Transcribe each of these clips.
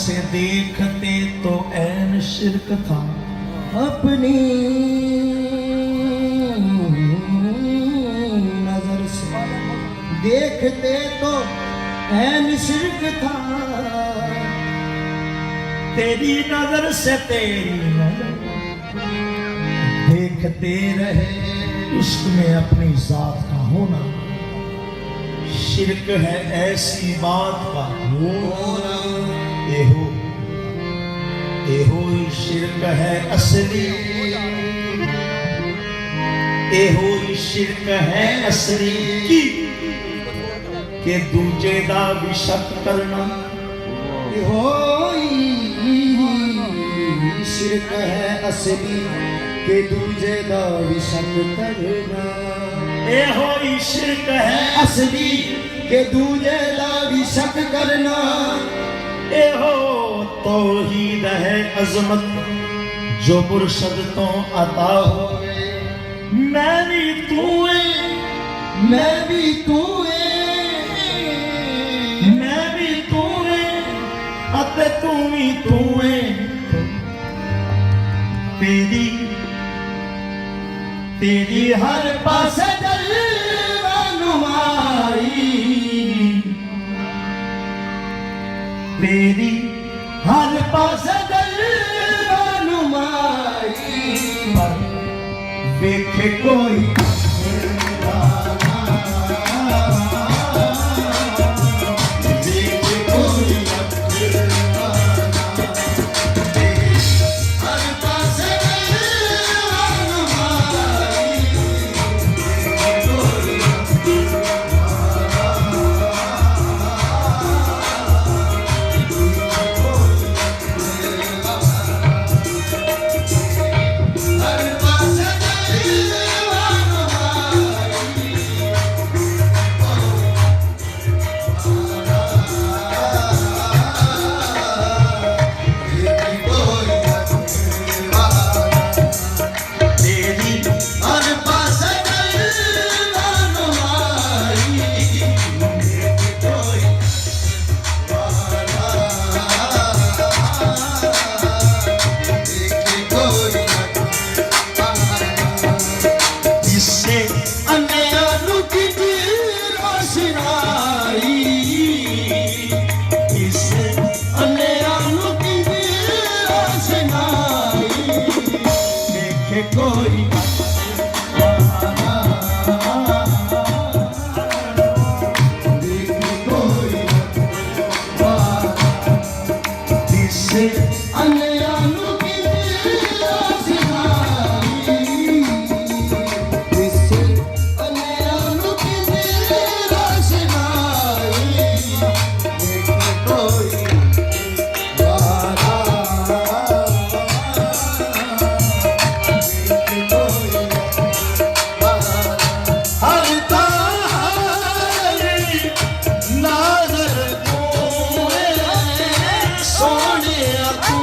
से देखते तो ऐन शिरक था अपनी नजर से देखते तो ऐन शिरक था। तेरी नजर से तेरी नजर देखते रहे। इश्क में अपनी जात का होना शिरक है, ऐसी बात का होना एहो शिरक है असली, एहो शिरक है असली की के दूजे दा भी शक करना। एहो शिरक है असली के दूजे दा भी शक करना। एहो शिरक है असली के दूजे दा भी शक करना। एहो तौहीद है अजमत जो मुर्शद तो अता हो। मैं भी तू है, मैं भी तू है, मैं भी तू है, अते तू भी तू है। तेरी तेरी हर पासे जलवा नुमाई, तेरी हर पास जलवा नुमाई। पर देखे कोई सोने तू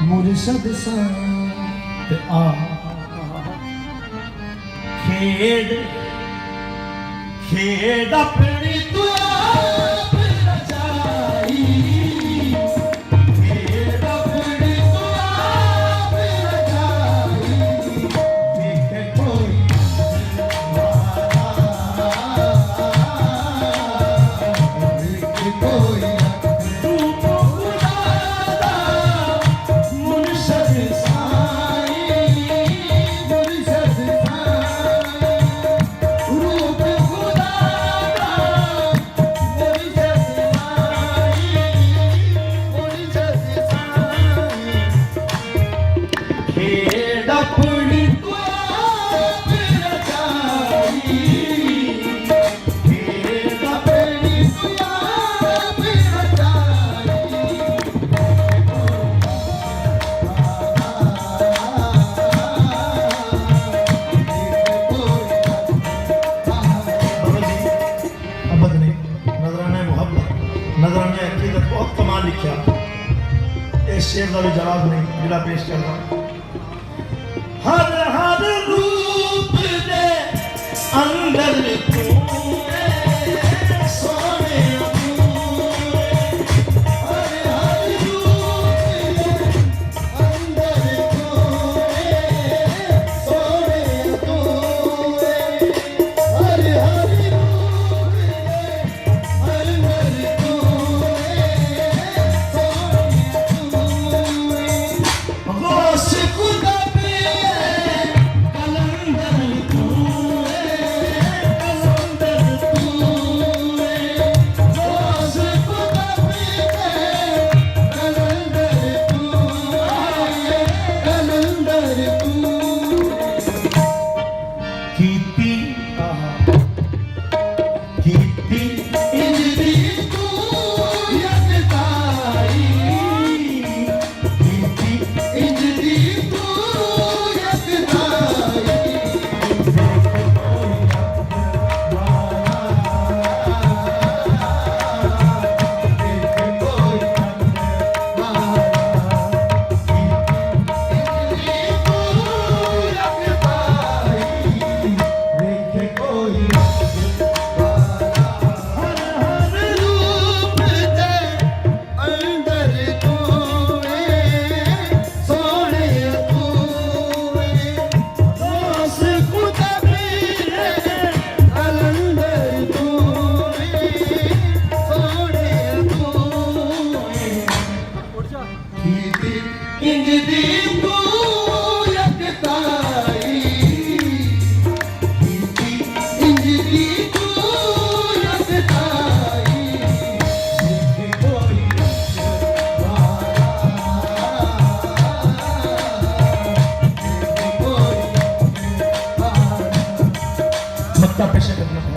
मुर्शद सा ते आ खेड खेड अपनी तू आप रचाई, खेड अपनी तू आप रचाई, देखे कोई देखे कोई तू तो खुदा दा मुर्शद साई, मुर्शद सा रूप खुदा दा मुर्शद साई, मुर्शद सा खेड अपनी तू आप रचाई, खेड अपनी तू आप अबद ने नजराना मुहब्बत नजराना अकीदत बहुत कमाल लिखा। इस शेर का भी जवाब नहीं जिला पेश कर रहा। हर हर रूप दे अंदर तू है, सोने तू है। हर हर रूप दे अंदर तू है, सोने तू है। हर हर रूप है, अंदर तू है, सोने तू है। गौस खुदा पे कलंदर तू है, कलंदर तू है। गौस खुदा पे कलंदर तू है, कलंदर तू कीती कीती इंजदी तू यकताई, कीती इंजदी तू यकताई। देखे कोई हर हर रूप दे अंदर तू है, सोने तू है। गौस खुदा पे कलंदर तू है, सोने तू है। कीती इंजदी तू यकताई, कीती इंजदी तू यकताई। देखे कोई देखे कोई मक्का पेश करना है।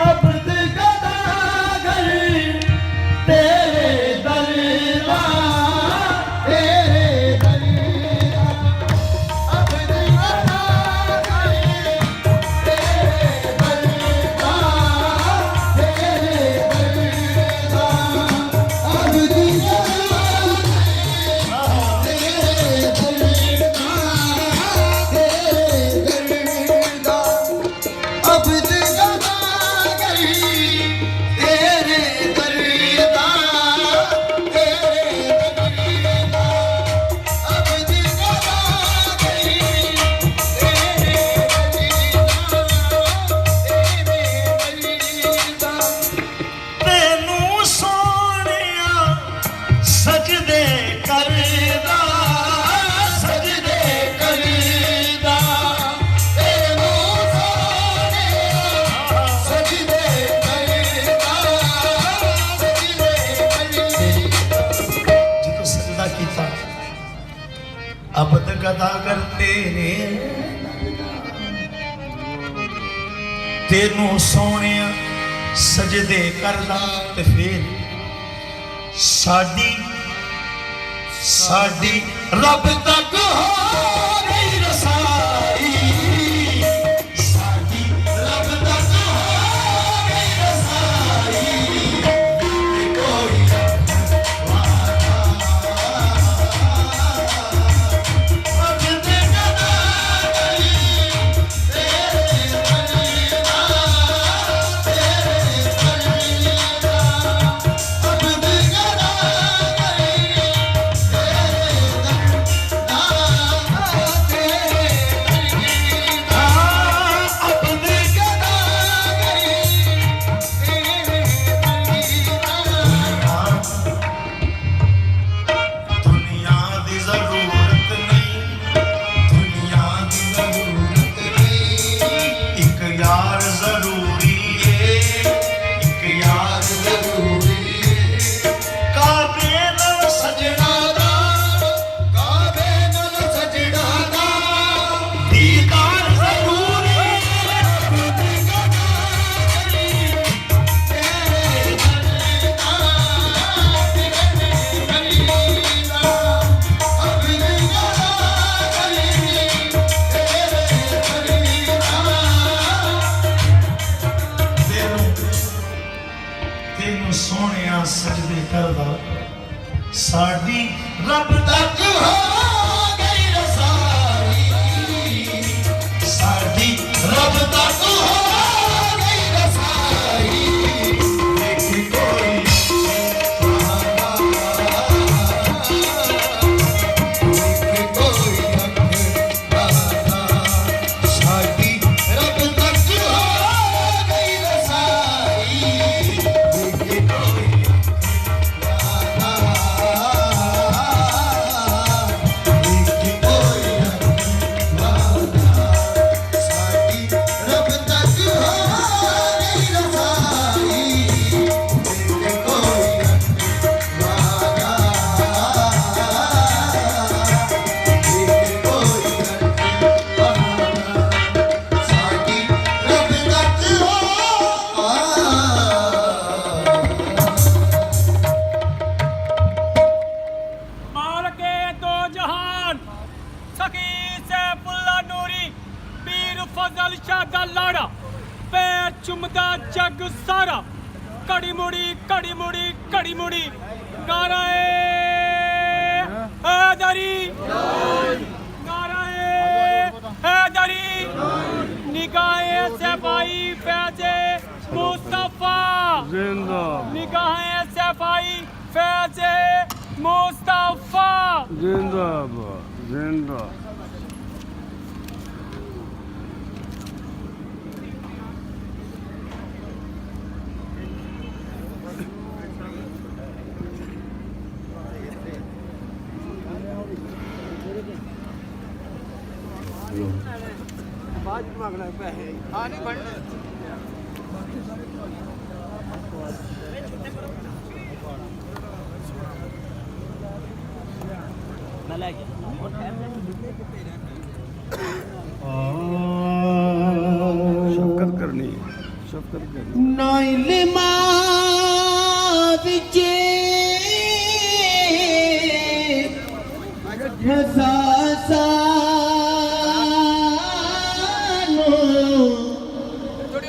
अब्द गदागर तेरे दरबार, तेरे दरिया अब्द गदागर, तेरे दरिया, तेरे दरिया अब्द गदागर, तेरे दरिया, तेरे दरिया अब्द गदागर, तेरे दरिया, तेरे दरिया अब्द गदागर, तेरे दरिया, तेनू सोनिया सजदे करदा, सजदे करदा। तेनू सोनिया सजदे करदा, सजदे करदा। जो सजदा कीता अब्द गदागर तेरे, तेनू सोनिया सजदे करदा। ते फिर साडी साडी रब तक हो गई रसाई, साडी रब तक हो गई रसाई। कोई ਤੈਨੂੰ ਸੋਹਣਿਆ ਸਜਦੇ ਕਰਦਾ ਸਾਡੀ ਰੱਬ ਤੱਕ ਹੋ ਗਈ ਰਸਾਈ ਸਾਡੀ ਰੱਬ ਤੱਕ ਹੋ ਗਈ ਰਸਾਈ ਦੇਖੀ ਕੋਈ चुमदा जग सारा घड़ी मुड़ी घड़ी मुड़ी नाराए हैदरी नाराए हैदरी निगाहे से भाई फैजे मुस्तफा जिंदा निगाहे से भाई फैजे मुस्तफा जिंदाबाद जिंदा शफकत करनी नाइल विचे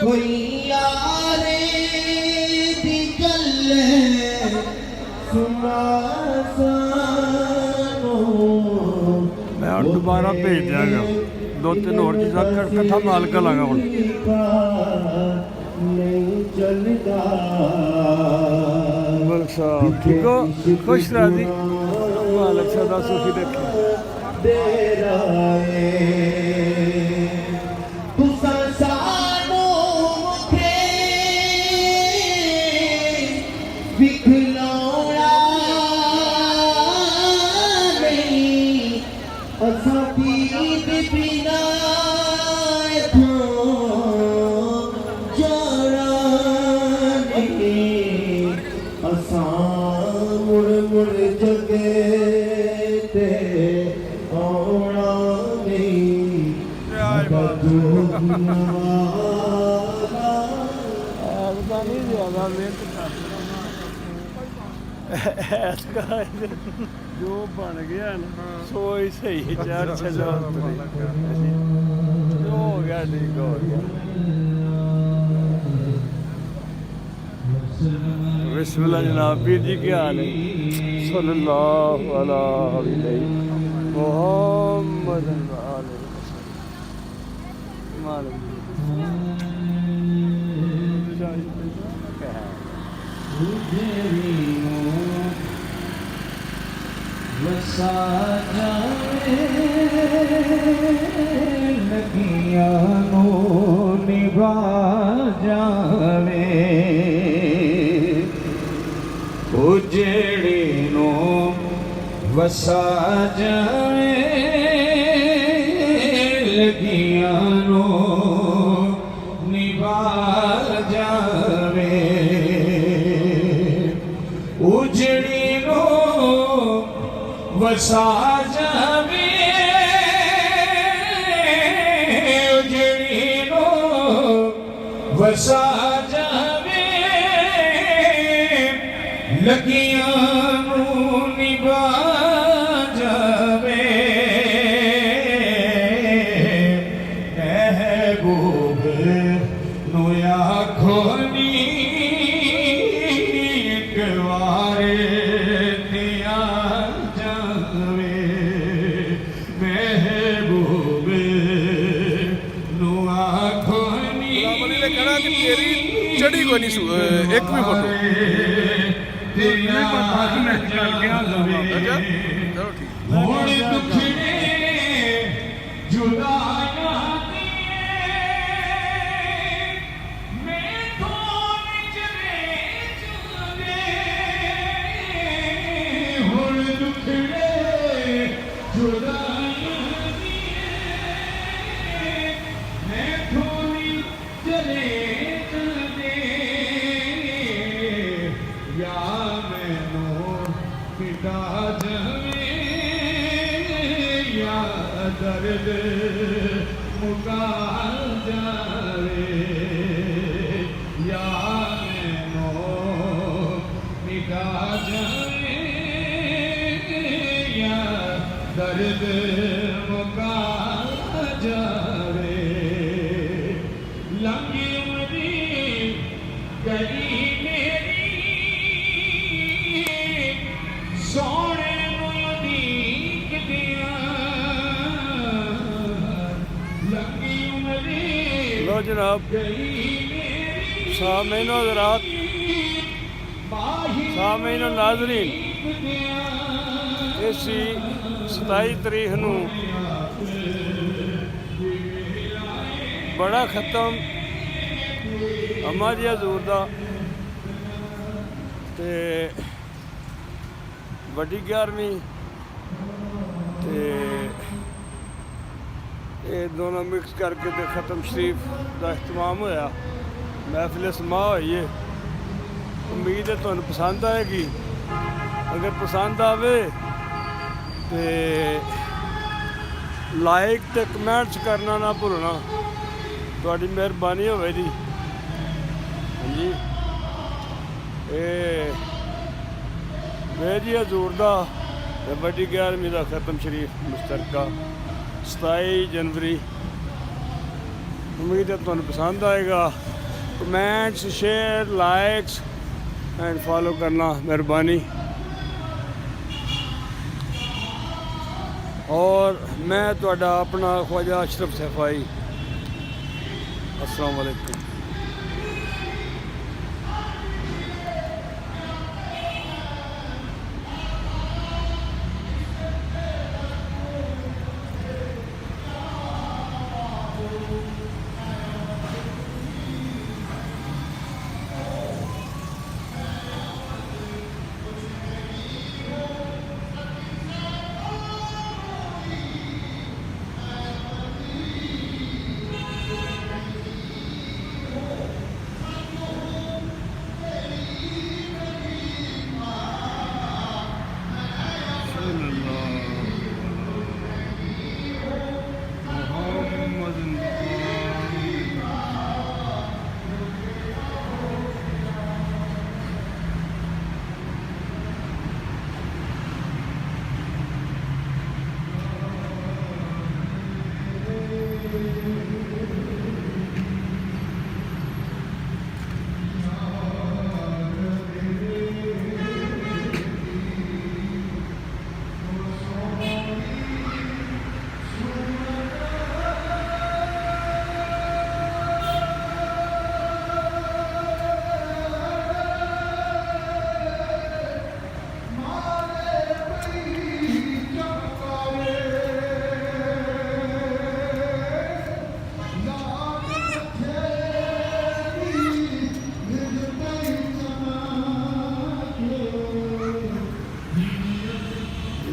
कोई यारे दी गल सुना सानो मैं ਹੁਣ ਦੁਬਾਰਾ ਭੇਜ ਦਿਆਂਗਾ 2-3 ਹੋਰ ਚੀਜ਼ਾਂ ਇਕੱਠਾ ਮਾਲ ਕਰ ਲਾਂਗਾ ਹੁਣ नहीं चलता मलिक साहब ठीक हो खुश राजी मालिक सदा सुखी रखे तेरा तुसा सानो थे विखलाउणा नहीं असा पीत बिना मुड़ जगे ते आना नहीं जो बन गया ना सोई सही चार छो हो गया ठीक हो गया बिस्मिल्लाह जनाब पीर जी क्या हाल है सल्लल्लाहु अलैहि मुहम्मद वसा जावे लगिया नो निभा जावे उजड़ी नो वसा जावे लगिया नो निभा जावे उजड़ी नो वसा जावे उजड़ी नो वसा जावे लगिया नो निभा जावे महबूब नो आखो नी कोई नहीं एक भी फोटो नहीं पता कि मैं कर गया अच्छा चलो ठीक ਹੁਣ ਦੁਖੜੇ ਜੁਦਾਈਆਂ ਦੀਆਂ ਮੈਥੋਂ ਵਿਚਰੇ ਚੁਗੇ ਹੁਣ ਦੁਖੜੇ ਜੁਦਾਈਆਂ ਦੀਆਂ ਮੈਥੋਂ ਵਿਚਰੇ ਚੁਗੇ ਯਾ ਮੈਨੂੰ ਪਿਤਾ ਜਵੇ या दर्द मुका जावे या मैनो मिटा जावे या दर्द मुका जावे लंगी उमरी गई मेरी सोने नुदीक दिया लो जनाब सामीन हज़रात सामीन नाज़रीन इसी 27 तरीक नूं बड़ा खत्म अम्मा जी हजूर दा ते वड्डी 11वीं ते ये दोनों मिक्स करके तो ख़त्म शरीफ का अहतमाम होया महफिल समा हुई है उम्मीद है तुहानू पसंद आएगी अगर पसंद आवे तो लाइक तो कमेंट्स करना ना भुलना तुहाडी मेहरबानी होवेगी हाँ जी जी हजूर दा वड्डी 11वीं का ख़त्म शरीफ मुश्तरका 27 जनवरी उम्मीद है तुहानू पसंद आएगा comments share likes and follow करना मेहरबानी और मैं तुहाडा अपना ख्वाजा अशरफ सैफाई अस्सलाम वालेकुम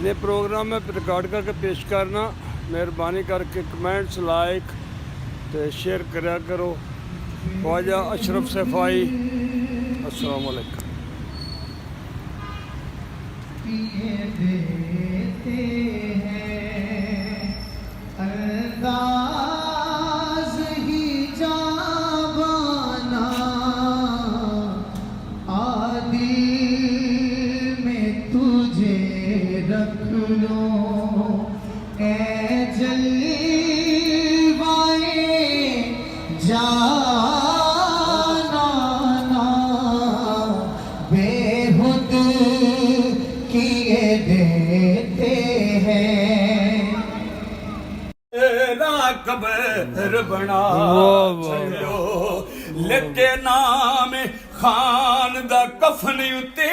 ये प्रोग्राम में रिकॉर्ड करके पेश करना मेहरबानी करके कमेंट्स लाइक तो शेयर करा करो ख्वाजा अशरफ सैफाई अस्सलाम वालेकुम कबर बना छो लिखे नाम खान दा कफन उते